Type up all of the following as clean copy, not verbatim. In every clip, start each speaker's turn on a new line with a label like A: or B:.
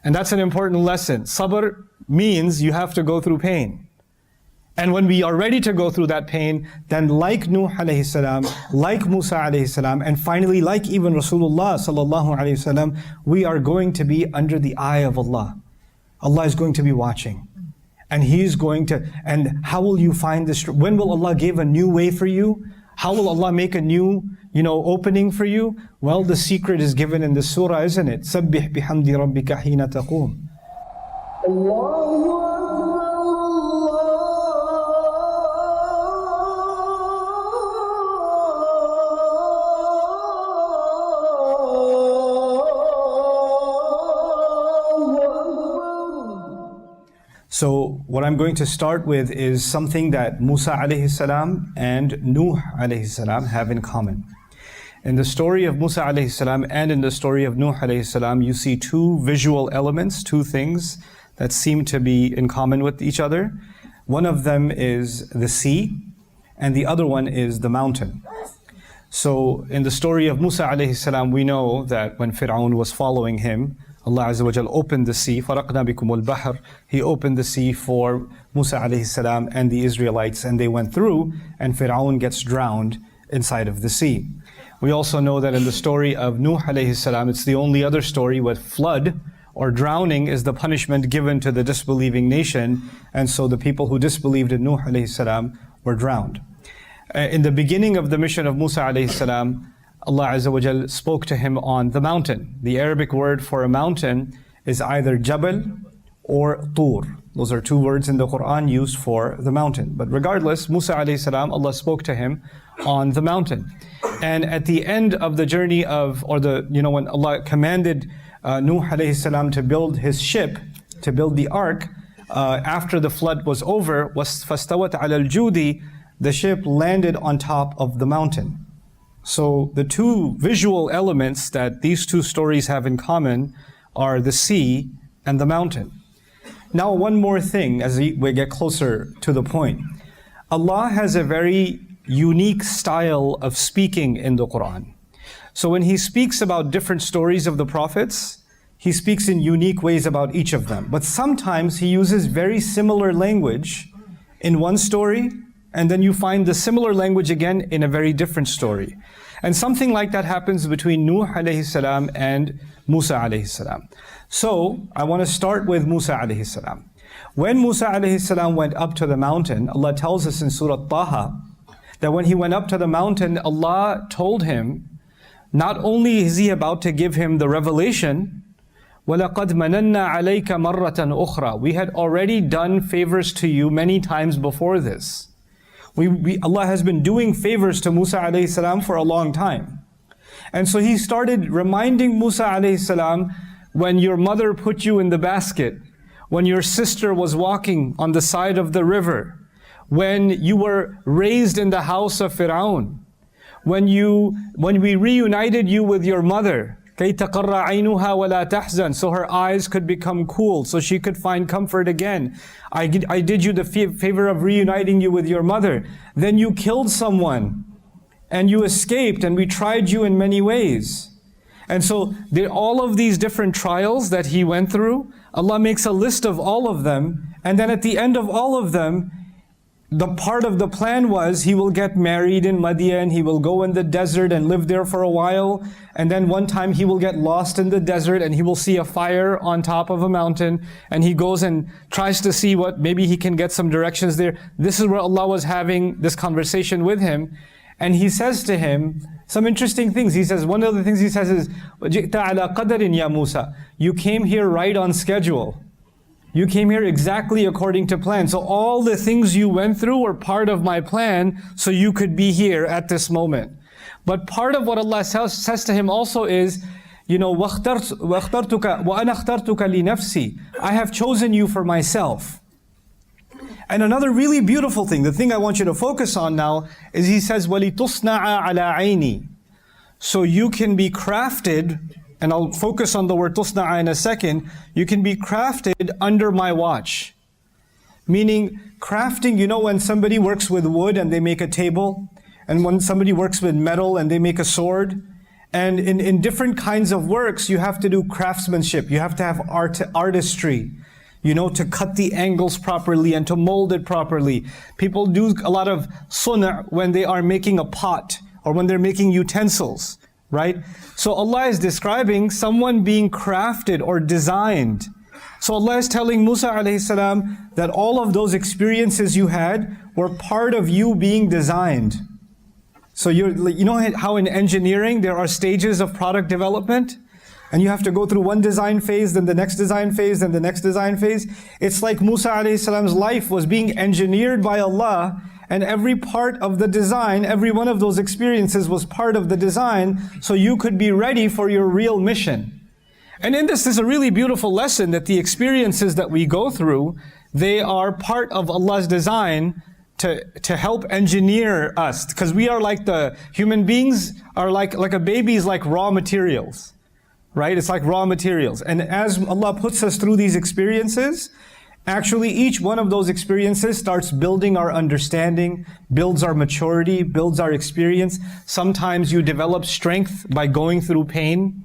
A: And that's an important lesson. Sabr means you have to go through pain. And when we are ready to go through that pain, then like Nuh alayhi salam, like Musa alayhi salam, and finally like even Rasulullah sallallahu alayhi wasallam, we are going to be under the eye of Allah. Allah is going to be watching. And He's going to, and how will you find this? When will Allah give a new way for you? How will Allah make a new, opening for you? Well, the secret is given in the surah, isn't it? سَبِّحْ بِحَمْدِ رَبِّكَ حِينَ تَقُومُ. So what I'm going to start with is something that Musa alayhi salam and Nuh alayhi salam have in common. In the story of Musa alayhi salam and in the story of Nuh alayhi salam, you see two visual elements, two things that seem to be in common with each other. One of them is the sea, and the other one is the mountain. So in the story of Musa alayhi salam, we know that when Fir'aun was following him, Allah Azza wa Jal opened the sea, فَرَقْنَا بِكُمُ الْبَحْرِ. He opened the sea for Musa alayhi salam and the Israelites, and they went through, and Fir'aun gets drowned inside of the sea. We also know that in the story of Nuh alayhi salam, it's the only other story where flood or drowning is the punishment given to the disbelieving nation, and so the people who disbelieved in Nuh alayhi salam were drowned. In the beginning of the mission of Musa alayhi salam, Allah Azza wa Jal spoke to him on the mountain. The Arabic word for a mountain is either Jabal or Tur. Those are two words in the Quran used for the mountain. But regardless, Musa alayhi salam, Allah spoke to him on the mountain. And at the end of the journey when Allah commanded Nuh alayhi salam to build his ship, to build the ark, after the flood was over, فَاسْتَوَتْ عَلَى الْجُودِ, the ship landed on top of the mountain. So the two visual elements that these two stories have in common are the sea and the mountain. Now one more thing as we get closer to the point. Allah has a very unique style of speaking in the Quran. So when He speaks about different stories of the prophets, He speaks in unique ways about each of them. But sometimes He uses very similar language in one story, and then you find the similar language again in a very different story. And something like that happens between Nuh alayhi salam and Musa alayhi salam. So I want to start with Musa alayhi salam. When Musa alayhi salam went up to the mountain, Allah tells us in Surah Taha that when he went up to the mountain, Allah told him, not only is He about to give him the revelation, وَلَقَدْ مَنَنَّا عَلَيْكَ مَرَّةً أُخْرَى. We had already done favors to you many times before this. Allah has been doing favors to Musa alayhi salam for a long time. And so He started reminding Musa alayhi salam, when your mother put you in the basket, when your sister was walking on the side of the river, when you were raised in the house of Fir'aun, when we reunited you with your mother, كَيْ تَقَرَّ عَيْنُهَا وَلَا تَحْزَنْ, so her eyes could become cool, so she could find comfort again. I did you the favor of reuniting you with your mother. Then you killed someone, and you escaped, and we tried you in many ways. And so all of these different trials that he went through, Allah makes a list of all of them, and then at the end of all of them, the part of the plan was he will get married in Madian, he will go in the desert and live there for a while, and then one time he will get lost in the desert and he will see a fire on top of a mountain, and he goes and tries to see maybe he can get some directions there. This is where Allah was having this conversation with him, and He says to him some interesting things. He says, one of the things He says is, وَجِئْتَ عَلَى قَدَرٍ يَا مُوسَى. You came here right on schedule. You came here exactly according to plan. So all the things you went through were part of my plan, so you could be here at this moment. But part of what Allah says to him also is, وَأَنَا اخْتَرْتُكَ لِنَفْسِي. I have chosen you for myself. And another really beautiful thing, the thing I want you to focus on now, is He says, وَلِتُصْنَعَ عَلَىٰ عَيْنِي. So you can be crafted, and I'll focus on the word tusna'a in a second, you can be crafted under my watch. Meaning, crafting, when somebody works with wood and they make a table, and when somebody works with metal and they make a sword, And in different kinds of works, you have to do craftsmanship. You have to have artistry, to cut the angles properly and to mold it properly. People do a lot of sunnah when they are making a pot or when they're making utensils, right? So Allah is describing someone being crafted or designed. So Allah is telling Musa alayhi salam that all of those experiences you had were part of you being designed. So you know how in engineering there are stages of product development? And you have to go through one design phase, then the next design phase, then the next design phase. It's like Musa alayhi salam's life was being engineered by Allah, and every part of the design, every one of those experiences was part of the design, so you could be ready for your real mission. And in this is a really beautiful lesson that the experiences that we go through, they are part of Allah's design to help engineer us. Because we are like the human beings are like a baby is like raw materials. Right? It's like raw materials. And as Allah puts us through these experiences, actually each one of those experiences starts building our understanding, builds our maturity, builds our experience. Sometimes you develop strength by going through pain,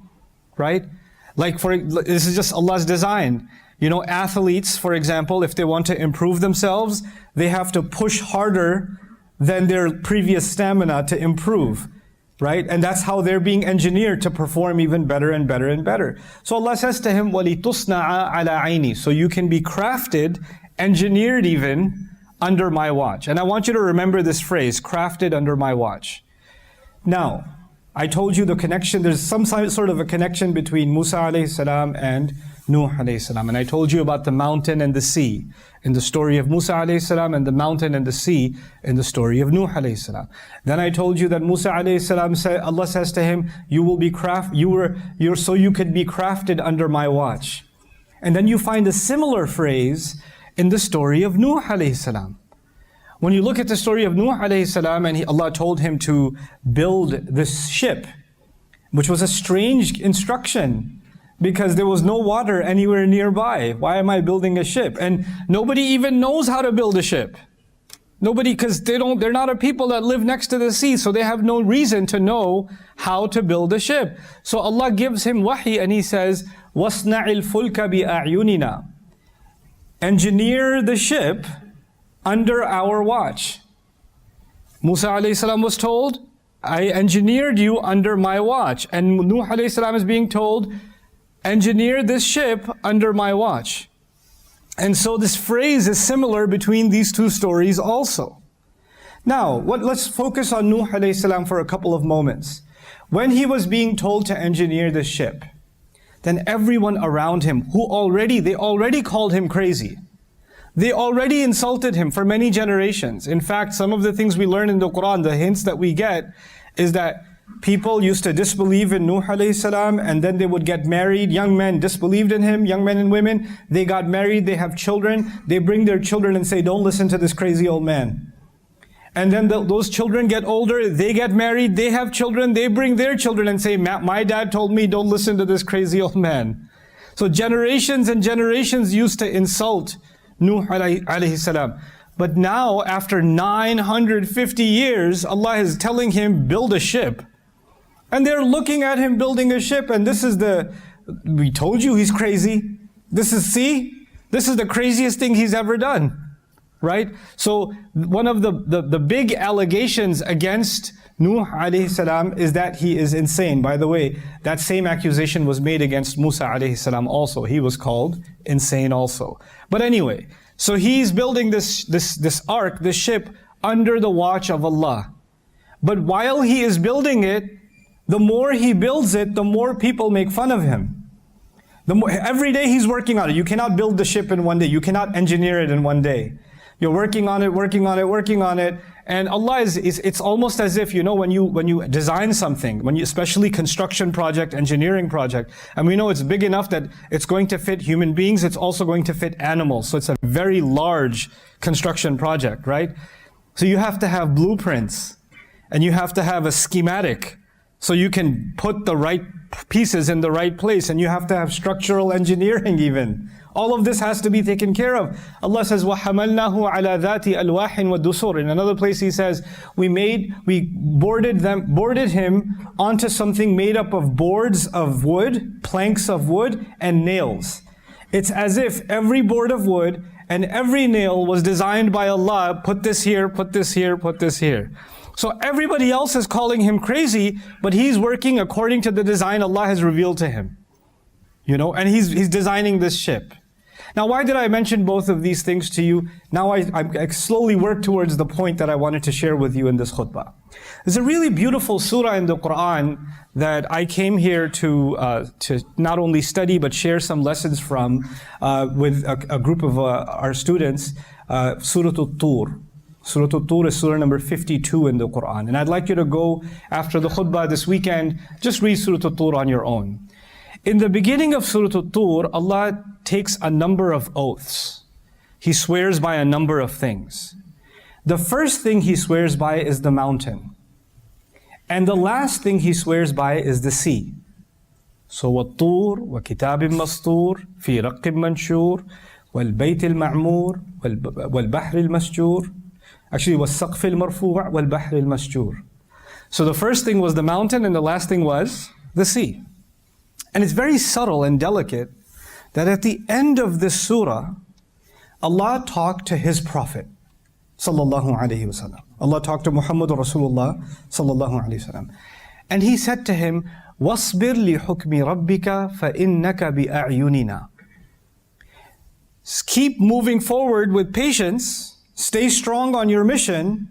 A: right? This is just Allah's design. Athletes, for example, if they want to improve themselves, they have to push harder than their previous stamina to improve. Right? And that's how they're being engineered to perform even better and better and better. So Allah says to him, وَلِتُصْنَعَ عَلَىٰ عَيْنِي. So you can be crafted, engineered even, under my watch. And I want you to remember this phrase, crafted under my watch. Now, I told you the connection, there's some sort of a connection between Musa alayhi salam and Nuh alayhi salam. And I told you about the mountain and the sea in the story of Musa alayhi salam, and the mountain and the sea in the story of Nuh alayhi salam. Then I told you that Musa alayhi salam said, Allah says to him, you will be so you could be crafted under my watch. And then you find a similar phrase in the story of Nuh alayhi salam. When you look at the story of Nuh alayhi salam, and Allah told him to build this ship, which was a strange instruction, because there was no water anywhere nearby. Why am I building a ship? And nobody even knows how to build a ship. Nobody, because they're not a people that live next to the sea, so they have no reason to know how to build a ship. So Allah gives him wahi and He says, وَاصْنَعِ الْفُلْكَ بِأَعْيُنِنَا. Engineer the ship under our watch. Musa alayhi salam was told, I engineered you under my watch. And Nuh alayhi salam is being told, engineer this ship under my watch. And so this phrase is similar between these two stories also. Now, let's focus on Nuh alayhi salam for a couple of moments. When he was being told to engineer this ship, then everyone around him, they already called him crazy. They already insulted him for many generations. In fact, some of the things we learn in the Quran, the hints that we get, is that people used to disbelieve in Nuh alayhi salam, and then they would get married. Young men disbelieved in him, young men and women. They got married, they have children. They bring their children and say, don't listen to this crazy old man. And then those children get older, they get married, they have children. They bring their children and say, my dad told me, don't listen to this crazy old man. So generations and generations used to insult Nuh alayhi salam. But now, after 950 years, Allah is telling him, build a ship. And they're looking at him building a ship, and we told you he's crazy. This is the craziest thing he's ever done. Right? So one of the big allegations against Nuh alayhi salam is that he is insane. By the way, that same accusation was made against Musa alayhi salam also. He was called insane also. But anyway, so he's building this ark, this ship, under the watch of Allah. But while he is building it, the more he builds it, the more people make fun of him. Every day he's working on it. You cannot build the ship in one day. You cannot engineer it in one day. You're working on it. And Allah it's almost as if, when you design something, especially construction project, engineering project, and we know it's big enough that it's going to fit human beings, it's also going to fit animals. So it's a very large construction project, right? So you have to have blueprints, and you have to have a schematic. so you can put the right pieces in the right place, and you have to have structural engineering even. All of this has to be taken care of. Allah says, وَحَمَلْنَاهُ عَلَى ذَاتِ أَلْوَاحٍ وَدُسُورٍ. In another place He says, we boarded him onto something made up of boards of wood, planks of wood, and nails. It's as if every board of wood and every nail was designed by Allah, put this here, put this here, put this here. So everybody else is calling him crazy, but he's working according to the design Allah has revealed to him. And he's designing this ship. Now, why did I mention both of these things to you? Now I slowly work towards the point that I wanted to share with you in this khutbah. There's a really beautiful surah in the Quran that I came here to not only study but share some lessons from with a group of our students, Surah At-Tur. Surah At-Tur is surah number 52 in the Quran. And I'd like you to go after the khutbah this weekend, just read Surah At-Tur on your own. In the beginning of Surah At-Tur, Allah takes a number of oaths. He swears by a number of things. The first thing He swears by is the mountain. And the last thing He swears by is the sea. So, وَالطُّورِ وَكِتَابٍ مَسْطُورٍ فِي رَقٍّ مَنْشُورٍ وَالْبَيْتِ الْمَعْمُورِ وَالْبَحْرِ الْمَسْجُورِ. Actually, وَالسَّقْفِ الْمَرْفُوعِ وَالْبَحْرِ الْمَسْجُورِ. So the first thing was the mountain, and the last thing was the sea. And it's very subtle and delicate that at the end of this surah, Allah talked to His Prophet, sallallahu alaihi wasallam. Allah talked to Muhammad Rasulullah, sallallahu alaihi wasallam. And He said to him, وَاصْبِرْ لِحُكْمِ رَبِّكَ فَإِنَّكَ بِأَعْيُنِنَا. Keep moving forward with patience, stay strong on your mission,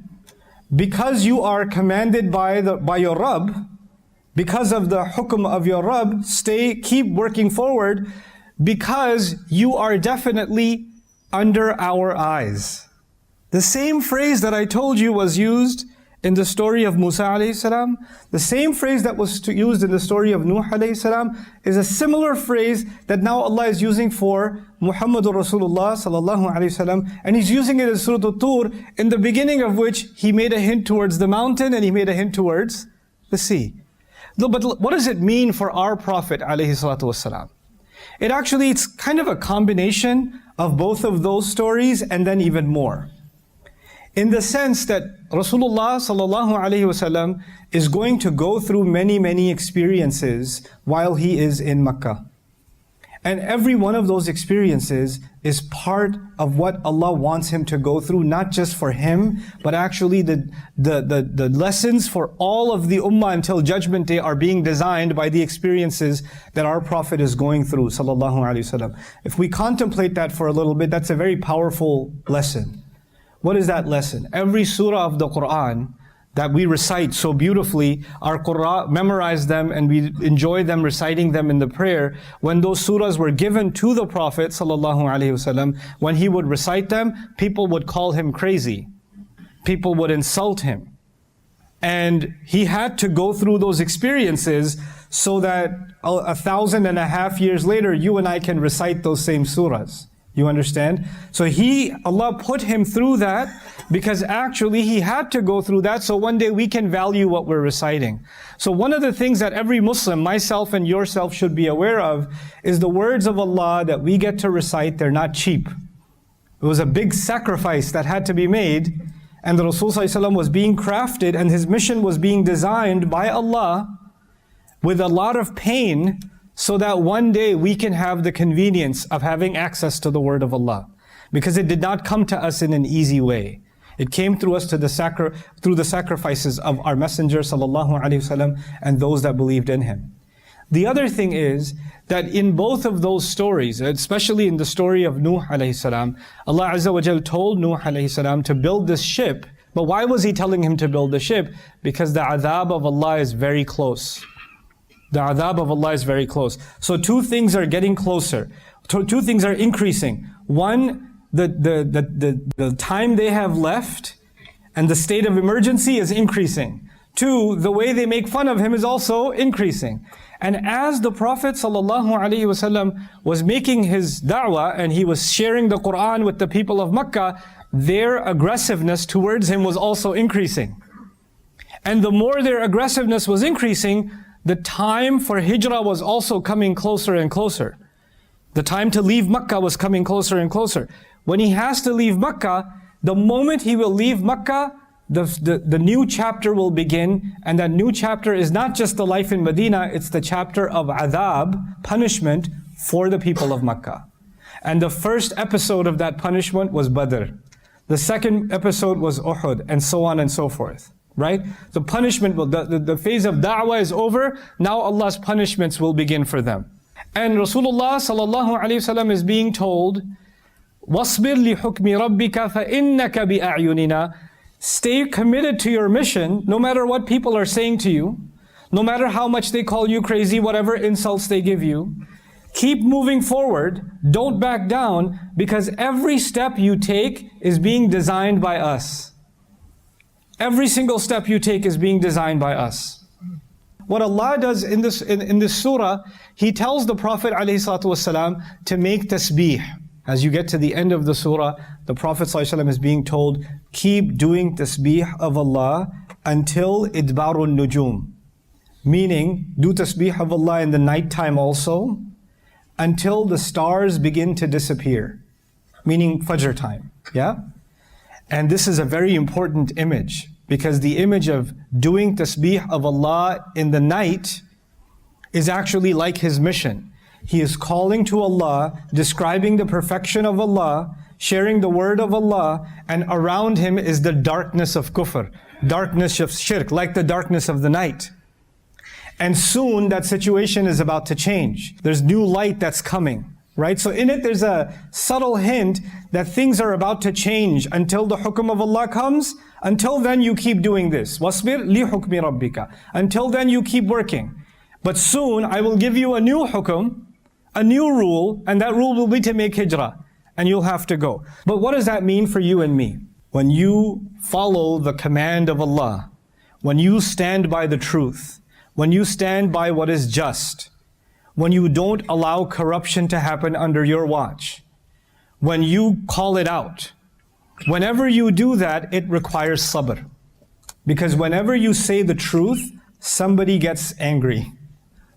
A: because you are commanded by your Rabb. Because of the hukm of your Rabb, keep working forward, because you are definitely under our eyes. The same phrase that I told you was used in the story of Musa alayhi salam, the same phrase that was used in the story of Nuh alayhi salam, is a similar phrase that now Allah is using for Muhammadur Rasulullah sallallahu alayhi wasallam, and He's using it in Surah At-Tur, in the beginning of which He made a hint towards the mountain and He made a hint towards the sea. No, but what does it mean for our Prophet alayhi salatu wasalam? It's kind of a combination of both of those stories and then even more. In the sense that Rasulullah sallallahu alaihi wasallam is going to go through many, many experiences while he is in Makkah. And every one of those experiences is part of what Allah wants him to go through, not just for him, but actually the lessons for all of the ummah until Judgment Day are being designed by the experiences that our Prophet is going through, sallallahu alaihi wasallam. If we contemplate that for a little bit, that's a very powerful lesson. What is that lesson? Every surah of the Quran that we recite so beautifully, our Qur'an, memorize them and we enjoy them, reciting them in the prayer. When those surahs were given to the Prophet ﷺ, when he would recite them, people would call him crazy. People would insult him. And he had to go through those experiences so that 1,500 years later, you and I can recite those same surahs. You understand? So Allah put him through that because actually he had to go through that so one day we can value what we're reciting. So one of the things that every Muslim, myself and yourself, should be aware of is the words of Allah that we get to recite. They're not cheap. It was a big sacrifice that had to be made, and the Rasul ﷺ was being crafted and his mission was being designed by Allah with a lot of pain, so that one day we can have the convenience of having access to the word of Allah. Because it did not come to us in an easy way. It came through us through the sacrifices of our Messenger sallallahu alaihi wasallam and those that believed in him. The other thing is that in both of those stories, especially in the story of Nuh alayhi salam, Allah Azza wa Jal told Nuh alayhi salam to build this ship. But why was He telling him to build the ship? Because the adhab of Allah is very close. The adhab of Allah is very close. So two things are getting closer. Two things are increasing. One, the time they have left and the state of emergency is increasing. Two, the way they make fun of him is also increasing. And as the Prophet ﷺ was making his da'wah and he was sharing the Quran with the people of Makkah, their aggressiveness towards him was also increasing.
B: And the more their aggressiveness was increasing, the time for hijrah was also coming closer and closer. The time to leave Makkah was coming closer and closer. When he has to leave Makkah, the moment he will leave Makkah, the new chapter will begin, and that new chapter is not just the life in Medina, it's the chapter of adhab, punishment for the people of Makkah. And the first episode of that punishment was Badr. The second episode was Uhud, and so on and so forth. Right? The punishment, the phase of da'wah is over, now Allah's punishments will begin for them. And Rasulullah sallallahu alayhi wasallam is being told, وَاصْبِرْ لِحُكْمِ رَبِّكَ فَإِنَّكَ بِأَعْيُنِنَا. Stay committed to your mission, no matter what people are saying to you, no matter how much they call you crazy, whatever insults they give you. Keep moving forward, don't back down, because every step you take is being designed by us. Every single step you take is being designed by us. What Allah does in this surah, He tells the Prophet ﷺ to make tasbih. As you get to the end of the surah, the Prophet ﷺ is being told, keep doing tasbih of Allah until idbarun nujum. Meaning, do tasbih of Allah in the night time also, until the stars begin to disappear. Meaning Fajr time, yeah? And this is a very important image, because the image of doing tasbih of Allah in the night is actually like His mission. He is calling to Allah, describing the perfection of Allah, sharing the word of Allah, and around Him is the darkness of kufr, darkness of shirk, like the darkness of the night. And soon that situation is about to change. There's new light that's coming. Right? So in it there's a subtle hint that things are about to change until the hukum of Allah comes. Until then you keep doing this. وَاصْبِرْ لِحُكْمِ رَبِّكَ. Until then you keep working. But soon I will give you a new hukum, a new rule, and that rule will be to make hijrah. And you'll have to go. But what does that mean for you and me? When you follow the command of Allah, when you stand by the truth, when you stand by what is just, when you don't allow corruption to happen under your watch, when you call it out, whenever you do that, it requires sabr. Because whenever you say the truth, somebody gets angry.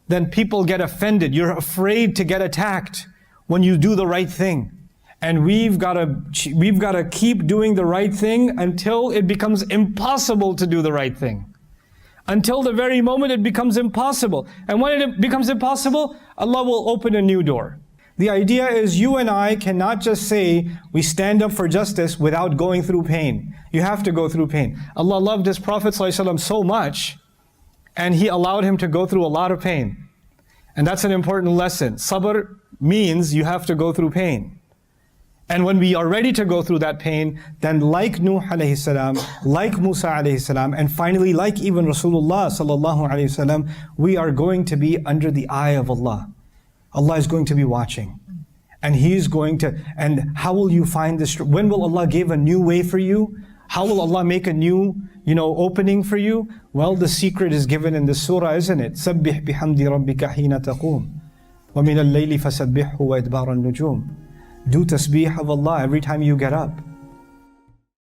B: Then people get offended. You're afraid to get attacked when you do the right thing. And we've got to keep doing the right thing until it becomes impossible to do the right thing. Until the very moment it becomes impossible. And when it becomes impossible, Allah will open a new door. The idea is you and I cannot just say we stand up for justice without going through pain. You have to go through pain. Allah loved His Prophet ﷺ so much, and He allowed him to go through a lot of pain. And that's an important lesson. Sabr means you have to go through pain. And when we are ready to go through that pain, then like Nuh alayhi salam, like Musa alayhi salam, and finally like even Rasulullah sallallahu alayhi wasallam, we are going to be under the eye of Allah. Allah is going to be watching. And He's going to, and how will you find this? When will Allah give a new way for you? How will Allah make a new, opening for you? Well, the secret is given in the surah, isn't it? سَبِّحْ بِحَمْدِ رَبِّكَ حِينَ تَقُومُ وَمِنَ اللَّيْلِ فَسَبِّحْهُ وَإِدْبَارَ النُّجُومِ. Do tasbih of Allah every time you get up.